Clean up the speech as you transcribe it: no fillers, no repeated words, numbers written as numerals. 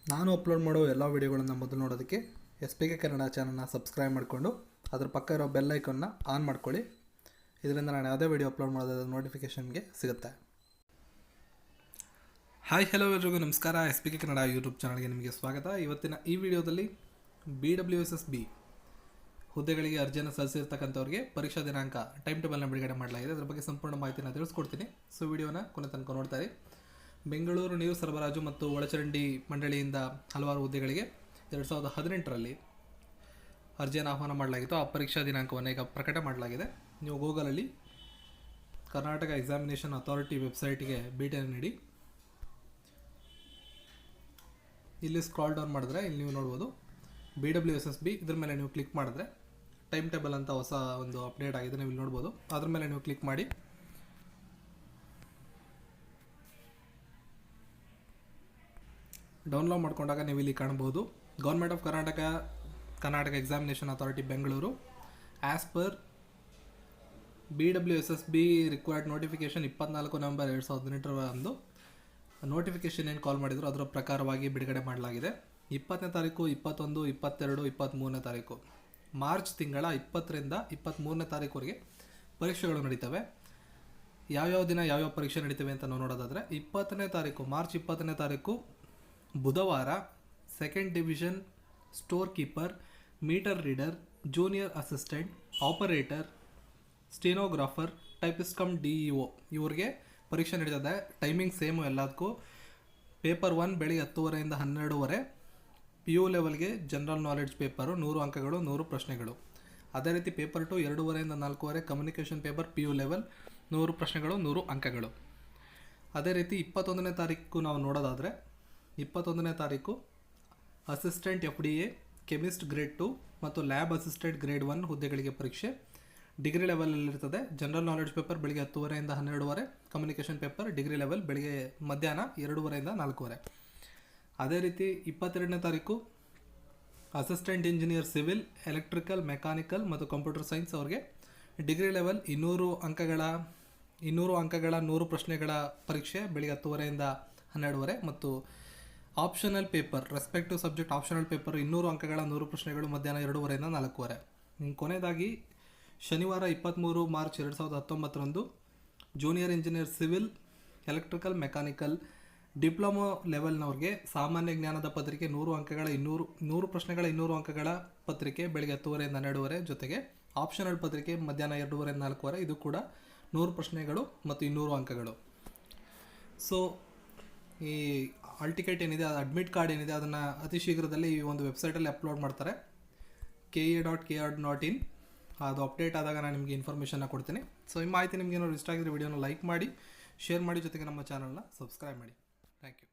ನಾನು ಅಪ್ಲೋಡ್ ಮಾಡೋ ಎಲ್ಲ ವೀಡಿಯೋಗಳನ್ನು ಮೊದಲು ನೋಡೋದಕ್ಕೆ SPK ಕನ್ನಡ ಚಾನಲ್ನ ಸಬ್ಸ್ಕ್ರೈಬ್ ಮಾಡಿಕೊಂಡು ಅದರ ಪಕ್ಕ ಇರೋ ಬೆಲ್ ಐಕನ್ನ ಆನ್ ಮಾಡ್ಕೊಳ್ಳಿ. ಇದರಿಂದ ನಾನು ಯಾವುದೇ ವೀಡಿಯೋ ಅಪ್ಲೋಡ್ ಮಾಡೋದಾದ ನೋಟಿಫಿಕೇಷನ್ಗೆ ಸಿಗುತ್ತೆ. ಹಾಯ್ ಹಲೋ ಎಲ್ರಿಗೂ ನಮಸ್ಕಾರ. SPK ಕನ್ನಡ ಯೂಟ್ಯೂಬ್ ಚಾನಲ್ಗೆ ನಿಮಗೆ ಸ್ವಾಗತ. ಇವತ್ತಿನ ಈ ವಿಡಿಯೋದಲ್ಲಿ BWSSB ಹುದ್ದೆಗಳಿಗೆ ಅರ್ಜಿಯನ್ನು ಸಲ್ಲಿಸಿರ್ತಕ್ಕಂಥವ್ರಿಗೆ ಪರೀಕ್ಷಾ ದಿನಾಂಕ ಟೈಮ್ ಟೇಬಲ್ನ ಬಿಡುಗಡೆ ಮಾಡಲಾಗಿದೆ. ಅದರ ಬಗ್ಗೆ ಸಂಪೂರ್ಣ ಮಾಹಿತಿನ ತಿಳಿಸ್ಕೊಡ್ತೀನಿ. ಸೊ ವಿಡಿಯೋನ ಕೊನೆ ತನಕ ನೋಡ್ತಾರೆ. ಬೆಂಗಳೂರು ನೀರು ಸರಬರಾಜು ಮತ್ತು ಒಳಚರಂಡಿ ಮಂಡಳಿಯಿಂದ ಹಲವಾರು ಹುದ್ದೆಗಳಿಗೆ 2018ರಲ್ಲಿ ಅರ್ಜಿಯನ್ನು ಆಹ್ವಾನ ಮಾಡಲಾಗಿತ್ತು. ಆ ಪರೀಕ್ಷಾ ದಿನಾಂಕವನ್ನು ಈಗ ಪ್ರಕಟ ಮಾಡಲಾಗಿದೆ. ನೀವು ಗೂಗಲಲ್ಲಿ ಕರ್ನಾಟಕ ಎಕ್ಸಾಮಿನೇಷನ್ ಅಥಾರಿಟಿ ವೆಬ್ಸೈಟ್ಗೆ ಭೇಟಿಯನ್ನು ನೀಡಿ ಇಲ್ಲಿ ಸ್ಕ್ರಾಲ್ ಡೌನ್ ಮಾಡಿದ್ರೆ ಇಲ್ಲಿ ನೀವು ನೋಡ್ಬೋದು BWSSB. ಇದ್ರ ಮೇಲೆ ನೀವು ಕ್ಲಿಕ್ ಮಾಡಿದ್ರೆ ಟೈಮ್ ಟೇಬಲ್ ಅಂತ ಹೊಸ ಒಂದು ಅಪ್ಡೇಟ್ ಆಗಿದೆ, ನೀವು ಇಲ್ಲಿ ನೋಡ್ಬೋದು. ಅದ್ರ ಮೇಲೆ ನೀವು ಕ್ಲಿಕ್ ಮಾಡಿ ಡೌನ್ಲೋಡ್ ಮಾಡ್ಕೊಂಡಾಗ ನೀವು ಇಲ್ಲಿ ಕಾಣ್ಬೋದು government of Karnataka examination authority Bengaluru as per BWSSB required notification 24 November 2018 notification ಏನು ಕಾಲ್ ಮಾಡಿದ್ರು ಅದರ ಪ್ರಕಾರವಾಗಿ ಬಿಡುಗಡೆ ಮಾಡಲಾಗಿದೆ. 20ನೇ ತಾರೀಕು, 21, 22, 23ನೇ ತಾರೀಕು ಮಾರ್ಚ್ ತಿಂಗಳ 20ರಿಂದ 23ನೇ ತಾರೀಕುವರೆಗೆ ಪರೀಕ್ಷೆಗಳು ನಡೀತವೆ. ಯಾವ್ಯಾವ ದಿನ ಯಾವ್ಯಾವ ಪರೀಕ್ಷೆ ನಡೀತವೆ ಅಂತ ನಾವು ನೋಡೋದಾದರೆ, 20ನೇ ತಾರೀಕು ಮಾರ್ಚ್ 20ನೇ ತಾರೀಕು ಬುಧವಾರ second division store keeper, meter reader, junior assistant, operator, stenographer, typist cum DEO ಇವ್ರಿಗೆ ಪರೀಕ್ಷೆ ನಡೀತದೆ. ಟೈಮಿಂಗ್ ಸೇಮು ಎಲ್ಲದಕ್ಕೂ. ಪೇಪರ್ 1 ಬೆಳಿಗ್ಗೆ 10:30 ಇಂದ 12:30. PU ಲೆವೆಲ್ಗೆ ಜನರಲ್ ನಾಲೆಡ್ಜ್ ಪೇಪರು 100 ಅಂಕಗಳು, 100 ಪ್ರಶ್ನೆಗಳು. ಅದೇ ರೀತಿ ಪೇಪರ್ 2 2:30 ಇಂದ 4:30 ಕಮ್ಯುನಿಕೇಷನ್ ಪೇಪರ್ PU ಲೆವೆಲ್ 100 ಪ್ರಶ್ನೆಗಳು, 100 ಅಂಕಗಳು. ಅದೇ ರೀತಿ 21ನೇ ತಾರೀಕು ನಾವು ನೋಡೋದಾದರೆ, 21ನೇ ತಾರೀಕು ಅಸಿಸ್ಟೆಂಟ್ FDA, ಕೆಮಿಸ್ಟ್ ಗ್ರೇಡ್ 2 ಮತ್ತು ಲ್ಯಾಬ್ ಅಸಿಸ್ಟೆಂಟ್ ಗ್ರೇಡ್ 1 ಹುದ್ದೆಗಳಿಗೆ ಪರೀಕ್ಷೆ ಡಿಗ್ರಿ ಲೆವೆಲಲ್ಲಿರ್ತದೆ. ಜನರಲ್ ನಾಲೆಡ್ಜ್ ಪೇಪರ್ ಬೆಳಿಗ್ಗೆ 10:30 ಇಂದ 12:30, ಕಮ್ಯುನಿಕೇಷನ್ ಪೇಪರ್ ಡಿಗ್ರಿ ಲೆವೆಲ್ ಬೆಳಿಗ್ಗೆ ಮಧ್ಯಾಹ್ನ 2:30 ಇಂದ 4:30. ಅದೇ ರೀತಿ 22ನೇ ತಾರೀಕು assistant engineer civil, electrical, mechanical ಮತ್ತು ಕಂಪ್ಯೂಟರ್ ಸೈನ್ಸ್ ಅವ್ರಿಗೆ ಡಿಗ್ರಿ ಲೆವೆಲ್ 200 ಅಂಕಗಳ 100 ಪ್ರಶ್ನೆಗಳ ಪರೀಕ್ಷೆ ಬೆಳಿಗ್ಗೆ 10:30 ಇಂದ 12:30 ಮತ್ತು optional paper respective subject optional paper 200 ಅಂಕಗಳ 100 ಪ್ರಶ್ನೆಗಳು ಮಧ್ಯಾಹ್ನ 2:30 ಇಂದ 4:30. ಕೊನೆಯದಾಗಿ ಶನಿವಾರ 23 March 2019 junior engineer civil, electrical, mechanical diploma ಲೆವೆಲ್ನವ್ರಿಗೆ ಸಾಮಾನ್ಯ ಜ್ಞಾನದ ಪತ್ರಿಕೆ 100 ಅಂಕಗಳ 100 ಪ್ರಶ್ನೆಗಳ 200 ಅಂಕಗಳ ಪತ್ರಿಕೆ ಬೆಳಿಗ್ಗೆ 10:30 ಇಂದ 12:30 ಜೊತೆಗೆ ಆಪ್ಷನಲ್ ಪತ್ರಿಕೆ ಮಧ್ಯಾಹ್ನ 2:30 ಇಂದ 4:30. ಇದು ಕೂಡ 100 ಪ್ರಶ್ನೆಗಳು ಮತ್ತು 200 ಅಂಕಗಳು. ಸೊ ಈ ಹಾಲ್ ಟಿಕೆಟ್ ಏನಿದೆ, ಅಡ್ಮಿಟ್ ಕಾರ್ಡ್ ಏನಿದೆ, ಅದನ್ನು ಅತಿ ಶೀಘ್ರದಲ್ಲಿ ಈ ಒಂದು ವೆಬ್ಸೈಟಲ್ಲಿ ಅಪ್ಲೋಡ್ ಮಾಡ್ತಾರೆ, KA.KR.in. ಅದು ಅಪ್ಡೇಟ್ ಆದಾಗ ನಾನು ನಿಮಗೆ ಇನ್ಫಾರ್ಮೇಷನ್ನ ಕೊಡ್ತೀನಿ. ಸೊ ಈ ಮಾಹಿತಿ ನಿಮಗೆ ಏನಾದ್ರು ಇಷ್ಟ ಆಗಿದ್ರೆ ವಿಡಿಯೋನ ಲೈಕ್ ಮಾಡಿ, ಶೇರ್ ಮಾಡಿ, ಜೊತೆಗೆ ನಮ್ಮ ಚಾನಲ್ನ ಸಬ್ಸ್ಕ್ರೈಬ್ ಮಾಡಿ. Thank you.